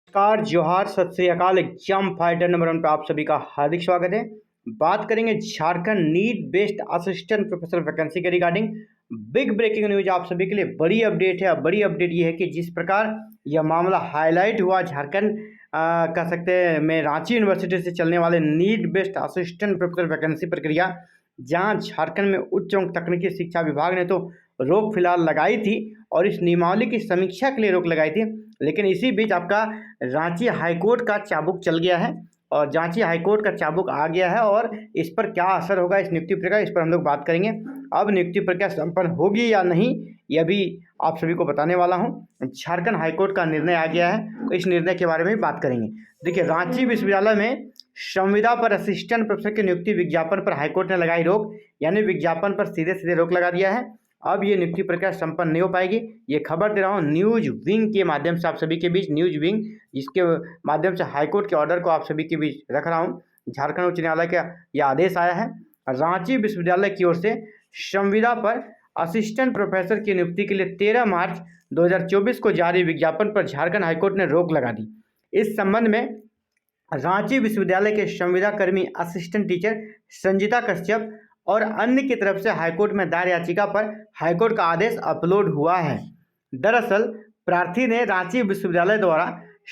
नमस्कार, जोहार, सत श्री अकाल। एग्जाम फाइटर नंबर 1 पर आप सभी का हार्दिक स्वागत है। बात करेंगे Jharkhand NEET based assistant professor vacancy के रिगार्डिंग। बिग ब्रेकिंग न्यूज आप सभी के लिए बड़ी अपडेट है। बड़ी अपडेट ये है कि जिस प्रकार यह मामला हाईलाइट हुआ झारखंड कह सकते हैं में रांची यूनिवर्सिटी से चलने वाले NEET based assistant professor vacancy प्रक्रिया, जहां झारखंड में उच्च एवं तकनीकी शिक्षा विभाग ने तो रोक फिलहाल लगाई थी और इस नियमावली की समीक्षा के लिए रोक लगाई थी। लेकिन इसी बीच आपका रांची हाईकोर्ट का चाबुक चल गया है और रांची हाईकोर्ट का चाबुक आ गया है और इस पर क्या असर होगा इस नियुक्ति प्रक्रिया, इस पर हम लोग बात करेंगे। अब नियुक्ति प्रक्रिया संपन्न होगी या नहीं, यह भी आप सभी को बताने वाला हूं। झारखंड हाईकोर्ट का निर्णय आ गया है तो इस निर्णय के बारे में भी बात करेंगे। देखिए, रांची विश्वविद्यालय में संविदा पर असिस्टेंट प्रोफेसर की नियुक्ति विज्ञापन पर हाईकोर्ट ने लगाई रोक, यानी विज्ञापन पर सीधे सीधे रोक लगा दिया है। अब ये नियुक्ति प्रक्रिया संपन्न नहीं हो पाएगी। ये खबर दे रहा हूँ न्यूज विंग के माध्यम से आप सभी के बीच। न्यूज विंग, जिसके माध्यम से हाईकोर्ट के ऑर्डर को आप सभी के बीच रख रहा हूँ। झारखंड उच्च न्यायालय का यह आदेश आया है। रांची विश्वविद्यालय की ओर से संविदा पर असिस्टेंट प्रोफेसर की नियुक्ति के लिए 13 मार्च 2024 को जारी विज्ञापन पर झारखंड हाईकोर्ट ने रोक लगा दी। इस संबंध में रांची विश्वविद्यालय के संविदा कर्मी असिस्टेंट टीचर संजिता कश्यप और अन्य की तरफ से हाईकोर्ट में दायर याचिका पर हाईकोर्ट का आदेश अपलोड हुआ है। दरअसल प्रार्थी ने रांची विश्वविद्यालय द्वारा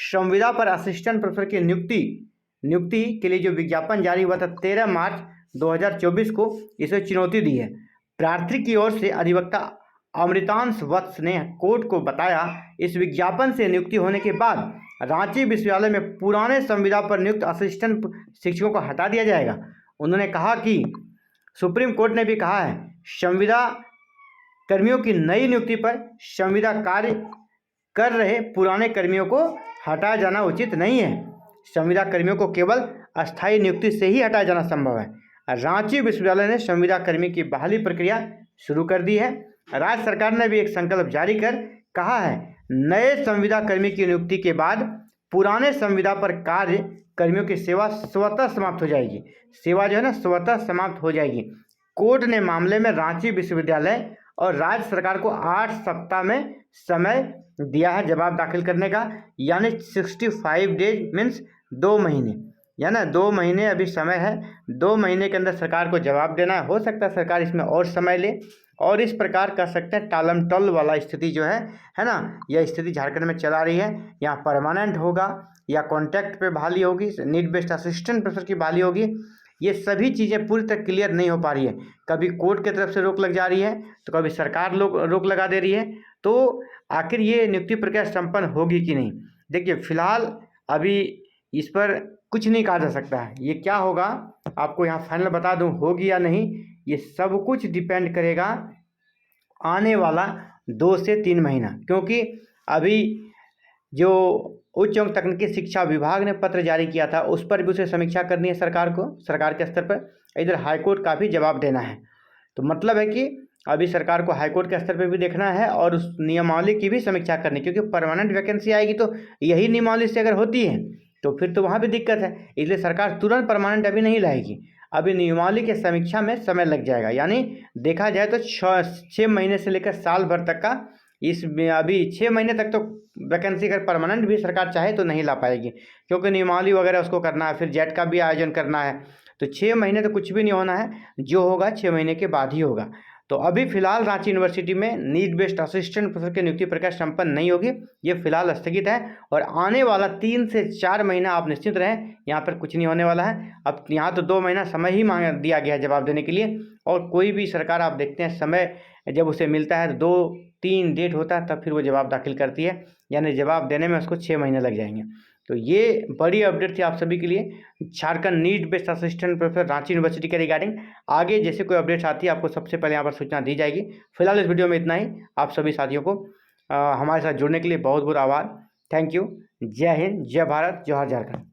संविदा पर असिस्टेंट प्रोफेसर की नियुक्ति के लिए जो विज्ञापन जारी हुआ था 13 मार्च 2024 को, इसे चुनौती दी है। प्रार्थी की ओर से अधिवक्ता अमृतांश वत्स ने कोर्ट को बताया, इस विज्ञापन से नियुक्ति होने के बाद रांची विश्वविद्यालय में पुराने संविदा पर नियुक्त असिस्टेंट शिक्षकों को हटा दिया जाएगा। उन्होंने कहा कि सुप्रीम कोर्ट ने भी कहा है, संविदा कर्मियों की नई नियुक्ति पर संविदा कार्य कर रहे पुराने कर्मियों को हटाया जाना उचित नहीं है। संविदा कर्मियों को केवल अस्थायी नियुक्ति से ही हटाया जाना संभव है। रांची विश्वविद्यालय ने संविदा कर्मी की बहाली प्रक्रिया शुरू कर दी है। राज्य सरकार ने भी एक संकल्प जारी कर कहा है, नए संविदा कर्मी की नियुक्ति के बाद पुराने संविदा पर कार्य कर्मियों की सेवा स्वतः समाप्त हो जाएगी। सेवा जो है ना, स्वतः समाप्त हो जाएगी। कोर्ट ने मामले में रांची विश्वविद्यालय और राज्य सरकार को 8 सप्ताह में समय दिया है जवाब दाखिल करने का, यानी 65 डेज मीन्स 2 महीने, या ना 2 महीने अभी समय है। 2 महीने के अंदर सरकार को जवाब देना है। हो सकता है सरकार इसमें और समय ले और इस प्रकार कर सकते हैं टालम टल वाला स्थिति जो है ना, यह स्थिति झारखंड में चला रही है। यहाँ परमानेंट होगा या कॉन्ट्रैक्ट पे बहाली होगी, नीट बेस्ड असिस्टेंट प्रोफेसर की बहाली होगी, ये सभी चीज़ें पूरी तरह क्लियर नहीं हो पा रही है। कभी कोर्ट की तरफ से रोक लग जा रही है तो कभी सरकार रोक लगा दे रही है। तो आखिर ये नियुक्ति प्रक्रिया संपन्न होगी कि नहीं, देखिए फिलहाल अभी इस पर कुछ नहीं कहा जा सकता है। ये क्या होगा आपको यहाँ फाइनल बता दूँ, होगी या नहीं, ये सब कुछ डिपेंड करेगा आने वाला 2 से 3 महीना, क्योंकि अभी जो उच्च एवं तकनीकी शिक्षा विभाग ने पत्र जारी किया था उस पर भी उसे समीक्षा करनी है सरकार को, सरकार के स्तर पर। इधर हाईकोर्ट का भी जवाब देना है। तो मतलब है कि अभी सरकार को हाईकोर्ट के स्तर पर भी देखना है और उस नियमावली की भी समीक्षा करनी, क्योंकि परमानेंट वैकेंसी आएगी तो यही नियमावली से अगर होती है तो फिर तो वहाँ भी दिक्कत है। इसलिए सरकार तुरंत परमानेंट अभी नहीं लाएगी, अभी नियमावली के समीक्षा में समय लग जाएगा। यानी देखा जाए तो 6 महीने से लेकर साल भर तक का, इसमें अभी 6 महीने तक तो वैकेंसी अगर परमानेंट भी सरकार चाहे तो नहीं ला पाएगी, क्योंकि नियमावली वगैरह उसको करना है, फिर जेट का भी आयोजन करना है। तो 6 महीने तो कुछ भी नहीं होना है, जो होगा 6 महीने के बाद ही होगा। तो अभी फिलहाल रांची यूनिवर्सिटी में नीट बेस्ड असिस्टेंट प्रोफेसर की नियुक्ति प्रक्रिया संपन्न नहीं होगी, ये फिलहाल स्थगित है। और आने वाला 3 से 4 महीना आप निश्चित रहें, यहाँ पर कुछ नहीं होने वाला है। अब यहाँ तो 2 महीना समय ही मांग दिया गया है जवाब देने के लिए, और कोई भी सरकार आप देखते हैं समय जब उसे मिलता है तो 2-3 डेट होता है तब फिर वो जवाब दाखिल करती है, यानी जवाब देने में उसको 6 महीने लग जाएंगे। तो ये बड़ी अपडेट थी आप सभी के लिए Jharkhand NEET based assistant professor Ranchi university के रिगार्डिंग। आगे जैसे कोई अपडेट्स आती है आपको सबसे पहले यहाँ पर सूचना दी जाएगी। फिलहाल इस वीडियो में इतना ही। आप सभी साथियों को हमारे साथ जुड़ने के लिए बहुत बहुत आभार। Thank you. जय हिंद, जय भारत, जोहार झारखंड।